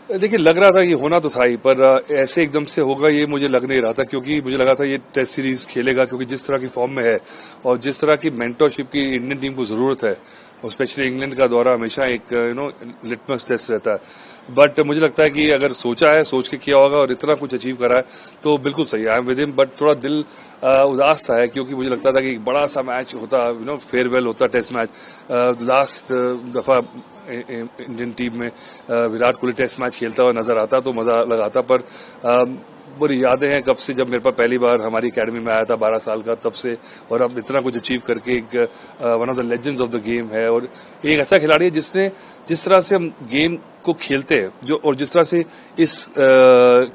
देखिए, लग रहा था ये होना तो था ही, पर ऐसे एकदम से होगा ये मुझे लग नहीं रहा था, क्योंकि मुझे लगा था ये टेस्ट सीरीज खेलेगा, क्योंकि जिस तरह की फॉर्म में है और जिस तरह की मेंटरशिप की इंडियन टीम को जरूरत है, और स्पेशली इंग्लैंड का दौरा हमेशा एक लिटमस टेस्ट रहता है। बट मुझे लगता है कि अगर सोचा है, सोच के किया होगा और इतना कुछ अचीव करा है तो बिल्कुल सही है। I am with him, but थोड़ा दिल उदास सा है, क्योंकि मुझे लगता था कि एक बड़ा सा मैच होता, फेयरवेल होता, टेस्ट मैच। लास्ट दफा इंडियन टीम में विराट कोहली टेस्ट मैच खेलता हुआ नजर आता तो मजा लगाता, पर बुरी यादें हैं कब से, जब मेरे पास पहली बार हमारी एकेडमी में आया था 12 साल का, तब से। और अब इतना कुछ अचीव करके एक one of the legends of the game है, और एक ऐसा खिलाड़ी है जिसने जिस तरह से हम गेम को खेलते हैं जो, और जिस तरह से इस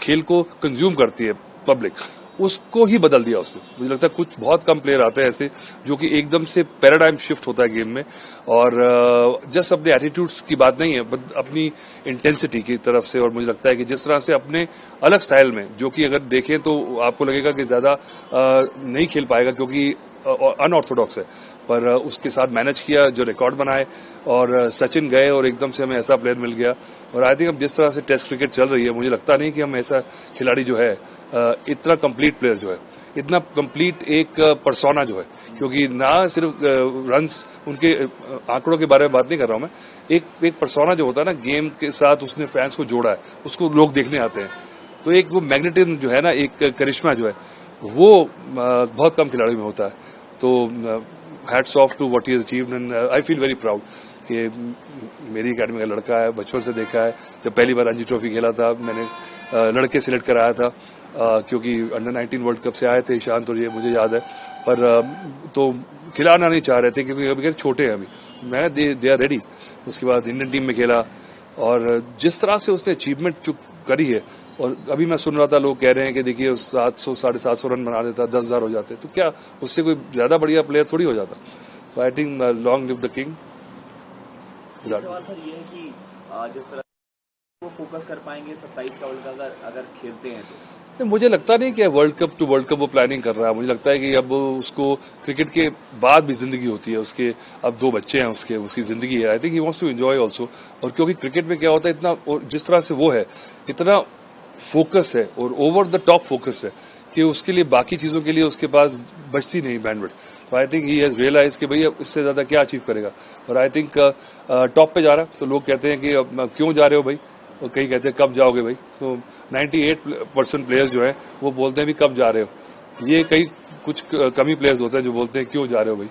खेल को कंज्यूम करती है पब्लिक, उसको ही बदल दिया उसने। मुझे लगता है कुछ बहुत कम प्लेयर आते हैं ऐसे जो कि एकदम से पैराडाइम शिफ्ट होता है गेम में, और जस्ट अपने एटीट्यूड्स की बात नहीं है, बट अपनी इंटेंसिटी की तरफ से। और मुझे लगता है कि जिस तरह से अपने अलग स्टाइल में, जो कि अगर देखें तो आपको लगेगा कि ज्यादा नहीं खेल पाएगा क्योंकि अनऑर्थोडॉक्स है, पर उसके साथ मैनेज किया, जो रिकॉर्ड बनाए, और सचिन गए और एकदम से हमें ऐसा प्लेयर मिल गया। और आई थिंक अब जिस तरह से टेस्ट क्रिकेट चल रही है, मुझे लगता नहीं कि हम ऐसा खिलाड़ी जो है, इतना कंप्लीट प्लेयर जो है, इतना कंप्लीट एक परसोना जो है, क्योंकि ना सिर्फ रन्स, उनके आंकड़ों के बारे में बात नहीं कर रहा हूं मैं, एक परसोना जो होता है ना, गेम के साथ उसने फैंस को जोड़ा है, उसको लोग देखने आते हैं। तो एक वो मैग्नेटिज्म जो है ना, एक करिश्मा जो है, वो बहुत कम खिलाड़ियों में होता है। तो hats off to what he has achieved, and I feel very proud कि मेरी एकेडमी का लड़का है, बचपन से देखा है। जब पहली बार रणजी ट्रॉफी खेला था, मैंने लड़के सिलेक्ट कराया था, क्योंकि अंडर 19 वर्ल्ड कप से आए थे ईशांत और ये, मुझे याद है। पर तो खिलाना नहीं चाह रहे थे क्योंकि अभी छोटे हैं, अभी मैं दे आर रेडी। उसके बाद इंडियन टीम में खेला, और जिस तरह से उसने अचीवमेंट जो करी है, और अभी मैं सुन रहा था लोग कह रहे हैं कि देखिए 700 750 रन बना देता, 10,000 हो जाते, तो क्या उससे कोई ज्यादा बढ़िया प्लेयर थोड़ी हो जाता। So I think long live the king. सवाल सर ये है कि जिस तरह वो फोकस कर पाएंगे 27 का वर्ल्ड कप अगर खेलते हैं तो? मुझे लगता नहीं कि world cup to world cup वो प्लानिंग कर रहा है। मुझे लगता है कि अब उसको क्रिकेट के बाद भी जिंदगी होती है उसके, अब 2 बच्चे हैं उसकी जिंदगी है। I think he wants to enjoy also. और क्योंकि क्रिकेट में क्या होता है, इतना, और जिस तरह से वो है, इतना फोकस है और ओवर द टॉप फोकस है कि उसके लिए बाकी चीजों के लिए उसके पास बचती नहीं बैंडविड्थ। तो I think he has realise कि भैया इससे ज्यादा क्या अचीव करेगा। और आई थिंक टॉप पे जा रहा है, तो लोग कहते हैं कि अब क्यों जा रहे हो भाई, और कई कहते हैं कब जाओगे भाई। तो 98% प्लेयर्स जो है वो बोलते हैं भी कब जा रहे हो। ये कई कुछ कमी प्लेयर्स होते हैं जो बोलते हैं क्यों जा रहे हो भाई।